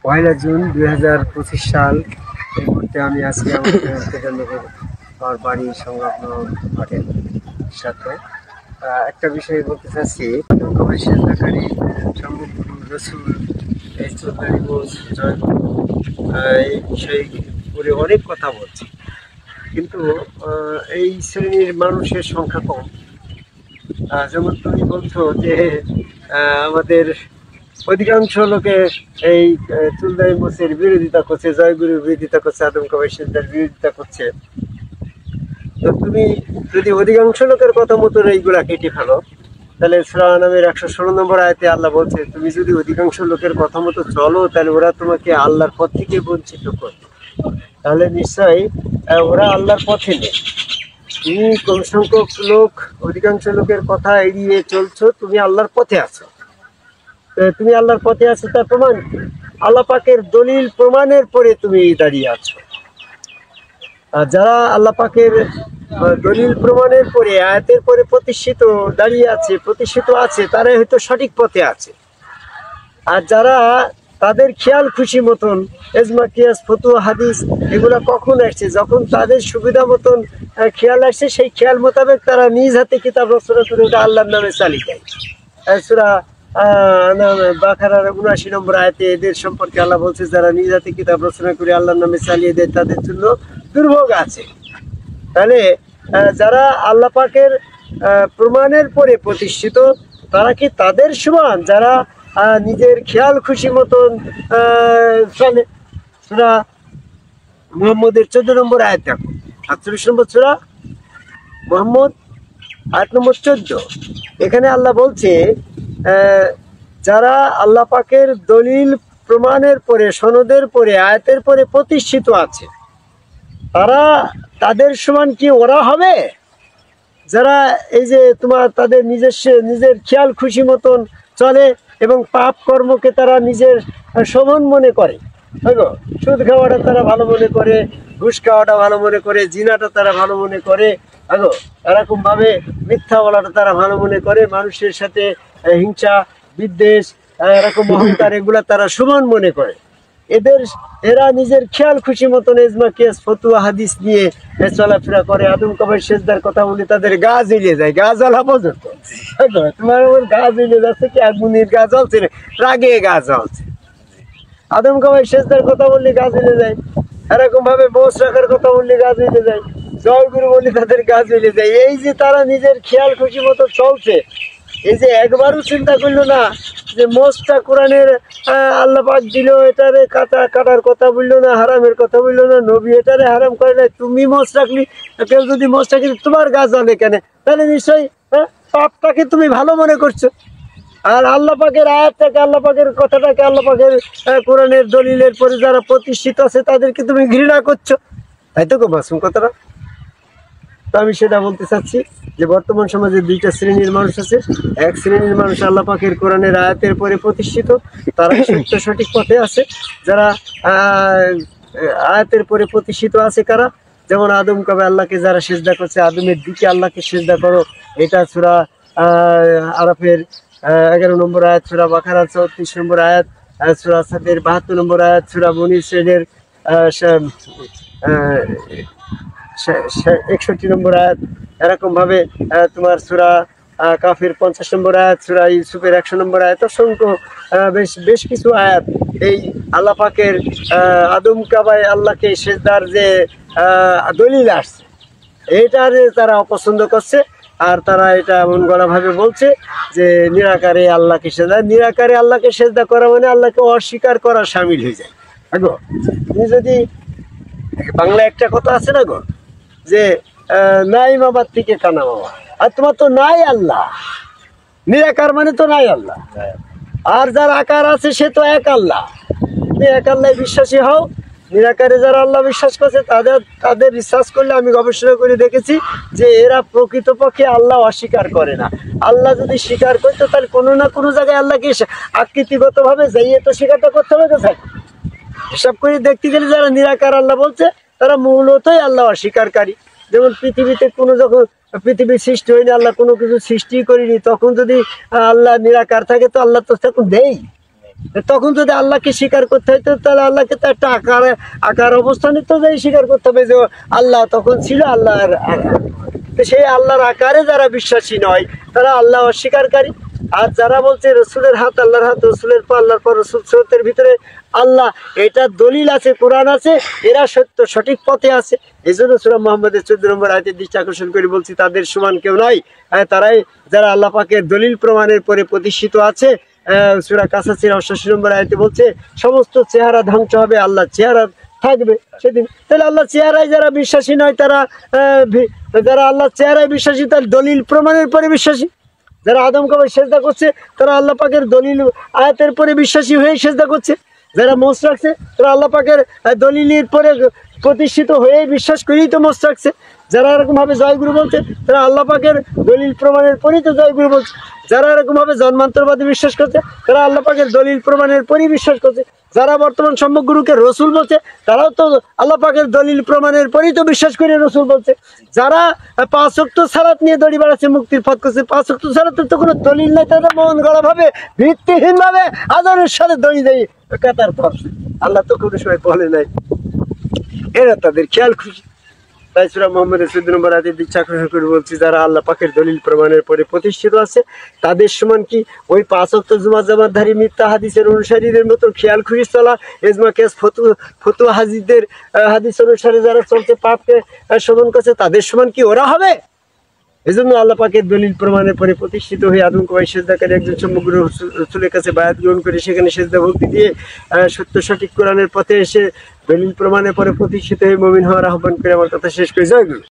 1 June 2025 সাল। এই মুহূর্তে আমি আজকে আমার বাড়ির সংলগ্ন মাঠের সাথে একটা বিষয় বলতে চাচ্ছি। সেন্দাকারী সম্ভবগুরু রসুল এই চৌধুরী বোস জয়গুরু এই বিষয়ে করে অনেক কথা বলছে, কিন্তু এই শ্রেণীর মানুষের সংখ্যা কম। যেমন তুমি বলছো যে আমাদের অধিকাংশ লোকে এই চুলদারি মোসের বিরোধিতা করছে, জয়গুরুর বিরোধিতা করছে, আদম কবাই সিদ্ধার বিরোধিতা করছে। তো তুমি যদি অধিকাংশ লোকের কথা মতো এইগুলা কেটে ফেলো, তাহলে সূরা আনামের 116 নম্বর আয়াতে আল্লাহ বলছে তুমি যদি অধিকাংশ লোকের কথা মতো চলো তাহলে ওরা তোমাকে আল্লাহর পথ থেকে বঞ্চিত করবে। তাহলে নিশ্চয়ই ওরা আল্লাহর পথে নেই। তুমি কম সংখ্যক লোক অধিকাংশ লোকের কথা এড়িয়ে চলছো, তুমি আল্লাহর পথে আছো। তুমি আল্লাহর পথে আছো তার প্রমাণ আল্লাহ পাকের দলিল প্রমাণের পরে তুমি দাঁড়িয়ে আছো। আর যারা আল্লাহ পাকের দলিল প্রমাণের পরে আয়াতের পরে প্রতিষ্ঠিত আছে তারাই হয়তো সঠিক পথে আছে। আর যারা তাদের খেয়াল খুশি মতন এজমা কিয়াস ফতুয়া হাদিস এগুলা কখন আসছে, যখন তাদের সুবিধা মতন খেয়াল আসছে, সেই খেয়াল মোতাবেক তারা নিজ হাতে কিতাব রচনা করে ওটা আল্লাহর নামে চালিয়ে দেয়। সূরা বাকারার 79 নম্বর আয়াতে এদের সম্পর্কে আল্লাহ বলছে যারা নিজ হাতে কিতাব রচনা করে আল্লাহর নামে চালিয়ে দেয় তাদের জন্য দুর্ভোগ আছে। তাহলে যারা আল্লাহ পাকের প্রমাণের পরে প্রতিষ্ঠিত তারা কি তাদের সমান যারা নিজের খেয়াল খুশি মতন চলে? সূরা মুহাম্মদের 14 নম্বর আয়াত দেখো, 48 নম্বর সূরা মুহাম্মদ আয়াত নম্বর 14। এখানে আল্লাহ বলছে যারা আল্লাহ পাকের দলিল প্রমাণের পরে সনদের পরে আয়াতের পরে প্রতিষ্ঠিত আছে তাদের সমান কি ওরা হবে যারা এই যে তোমার তাদের নিজের খেয়াল খুশি মতন চলে এবং পাপ কর্মকে তারা নিজের সমান মনে করে? সুদ খাওয়াটা তারা ভালো মনে করে, ঘুষ খাওয়াটা ভালো মনে করে, জিনাটা তারা ভালো মনে করে, এরকম ভাবে মিথ্যা বলাটা তারা ভালো মনে করে, মানুষের সাথে হিংসা বিদ্বেষ এরকম অহংকার এগুলা তারা সমান মনে করে। এরা নিজের খেয়াল খুশি মতন এজমা কিয়াস ফতুয়া হাদিস নিয়ে চলাফেরা করে। আদম কবাই সেজদার কথা বলে তাদের গা জ্বলে যায়, গা জ্বলা পর্যন্ত। তোমার আমার গা জ্বলে যাচ্ছে কি আগুনের গা জ্বলছে না, রাগে গা জ্বলছে। আদম কবাই সেজদার কথা বললে গা জ্বলে যায়, এরকম ভাবে বোস রাখার কথা বললে গা জ্বলে যায়, জয়গুরু বললে তাদের গা জ্বলে যায়। এই যে তারা নিজের খেয়াল খুশি মতো চলছে, এই যে একবারও চিন্তা করলো না যে মোষটা কোরআনের আল্লাহ পাক দিল, এটারে কাটার কথা বললো না, হারামের কথা বললো না, নবী এটারে হারাম করে না, তুমি মোষ রাখলি, কেউ যদি মোষ রাখি তোমার গা জ্বলে কেন? তাহলে নিশ্চয়ই পাপটাকে তুমি ভালো মনে করছো। আর আল্লাহ পাকের আয়াতটাকে, আল্লাহ পাকের কথাটাকে, আল্লাহ পাকের কোরআনের দলিলের পরে যারা প্রতিষ্ঠিত আছে তাদেরকে তুমি ঘৃণা করছো, তাই তো মাসুম কথাটা? তো আমি সেটা বলতে চাচ্ছি যে বর্তমান সমাজে দুইটা শ্রেণীর মানুষ আছে। এক শ্রেণীর মানুষ আল্লাহ পাকের কোরআনের আয়াতের পরে প্রতিষ্ঠিত, তারা সঠিক পথে আছে। যারা আয়াতের পরে প্রতিষ্ঠিত আছে কারা? যেমন আদম কবে আল্লাহকে যারা সিজদা করছে, আদমের দিকে আল্লাহকে সিজদা করো, এটা সূরা আরাফের 11 নম্বর আয়াত, সূরা বাকারার 34 নম্বর আয়াত, সূরা সাদের 72 নম্বর আয়াত, সূরা বনী ইসরাঈলের 61 নম্বর আয়াত, এরকম ভাবে তোমার সূরা কাফির 50 নম্বর আয়াত, সূরা ইউসুফের 100 নম্বর আয়াত, অসংখ্য বেশ কিছু আয়াত এই আল্লাহ পাকের আদম কাবায় আল্লাহকে সিজদার যে দলিল আসছে এইটারে তারা অপছন্দ করছে। আর তারা এটা এমন গলাভাবে বলছে যে নিরাকারে আল্লাহকে সেজদা করা মানে আল্লাহকে অস্বীকার করা সামিল হয়ে যায়। তুমি যদি বাংলা একটা কথা আছে না গো, যে নাই মামার থেকে কানা মামা, আর তোমার তো নাই আল্লাহ, নিরাকার মানে তো নাই আল্লাহ, আর যার আকার আছে সে তো এক আল্লাহ। তুমি এক আল্লাহ বিশ্বাসী হও। নিরাকারে যারা আল্লাহ বিশ্বাস করছে তাদের রিসার্চ করলে আমি গবেষণা করে দেখেছি যে এরা প্রকৃতপক্ষে আল্লাহ অস্বীকার করে না। আল্লাহ যদি স্বীকার করতো তাহলে কোনো না কোনো জায়গায় আল্লাহকে আকৃতিগত ভাবে যাইয়ে তো স্বীকারটা করতে হবে কোথায়? হিসাব করে দেখতে গেলে যারা নিরাকার আল্লাহ বলছে তারা মূলতই আল্লাহ অস্বীকারী। যেমন পৃথিবীতে যখন পৃথিবীর সৃষ্টি হয়নি, আল্লাহ কোনো কিছু সৃষ্টি করিনি, তখন যদি আল্লাহ নিরাকার থাকে তো আল্লাহ তো তখন দেই, তখন যদি আল্লাহকে স্বীকার করতে হইতো তাহলে আল্লাহকে তো একটা আকার অবস্থানে তো যাই স্বীকার করতে হবে যে আল্লাহ তখন ছিল আল্লাহর তো সেই আল্লাহর আকারে যারা বিশ্বাসী নয় তারা আল্লাহ অস্বীকারী। আর যারা বলছে রসুলের হাত আল্লাহর হাত, রসুলের পর আল্লাহর পর, রসুল স্রোতের ভিতরে আল্লাহ, এটা দলিল আছে, কোরআন আছে, এরা সঠিক পথে আছে। এই জন্য সূরা মুহাম্মদের 14 নম্বর আয়াতের দৃষ্টি আকর্ষণ করে বলছি তাদের সমান কেউ নাই। তারাই যারা আল্লাহ পাকের দলিল প্রমাণের পরে প্রতিষ্ঠিত আছে। সূরা কাসাসের 88 নম্বর আয়াতে বলছে সমস্ত চেহারা ধ্বংস হবে, আল্লাহ চেহারা থাকবে সেদিন। তাহলে আল্লাহ চেহারায় যারা বিশ্বাসী নয় তারা যারা আল্লাহ চেহারায় বিশ্বাসী তার দলিল প্রমাণের পরে বিশ্বাসী। যারা আদম কবর সেজদা করছে তারা আল্লাহ পাকের দলিল আয়াতের পরে বিশ্বাসী হয়ে সেজদা করছে। যারা মোষ রাখছে তারা আল্লাহ পাকের দলিলের পরে প্রতিষ্ঠিত হয়ে বিশ্বাস করেই তো মোষ রাখছে। যারা এরকমভাবে জয়গুরু বলছে তারা আল্লাহ পাকের দলিল প্রমাণের পরেই তো জয়গুরু বলছে। যারা এরকমভাবে জন্মান্তরবাদী বিশ্বাস করছে তারা আল্লাহ পাকের দলিল প্রমাণের পরেই বিশ্বাস করছে। যারা বর্তমান সম্যক রসুল বলছে তারাও তো আল্লাহ পাকের দলিল প্রমাণের পরেই তো বিশ্বাস করে রসুল বলছে। যারা 5 ওয়াক্ত সালাত নিয়ে দড়ি বেড়াচ্ছে, মুক্তির পথ করছে, 5 ওয়াক্ত সালাতের তো কোনো দলিল নাই, তারা মন গড়া ভাবে ভিত্তিহীন ভাবে আজানের সাথে দড়ি দেয় কাতার পথ। আল্লাহ তো কোনো সময় বলে নাই, এরা তাদের খেয়াল খুশি। তাই সূরা মুহাম্মদের 14 নম্বর আয়াতে দৃষ্টি আকর্ষণ করে বলছি যারা আল্লাহ পাকের দলিল প্রমাণের পরে প্রতিষ্ঠিত আছে তাদের সমান কি ওই 5 ওয়াক্ত জুমা জামাতধারী মিথ্যা হাদিসের অনুসারীদের মতো খেয়াল খুশি চলা, এজমা কেস ফতুয়া হাজিদের হাদিস অনুসারে যারা চলছে, পাপকে শোধন করছে, তাদের সমান কি ওরা হবে? এজন্য আল্লাহ পাকের দলিল প্রমাণের পরে প্রতিষ্ঠিত হয়ে আদম কবাই সেজদাকারী একজন সমগ্র রসুলের কাছে বায়াত গ্রহণ করে সেখানে সেজদা ভক্তি দিয়ে সত্য সঠিক কোরআনের পথে এসে দলিল প্রমাণের পরে প্রতিষ্ঠিত হয়ে মুমিন হওয়ার আহ্বান করে আমার কথা শেষ করে জয় গুরু।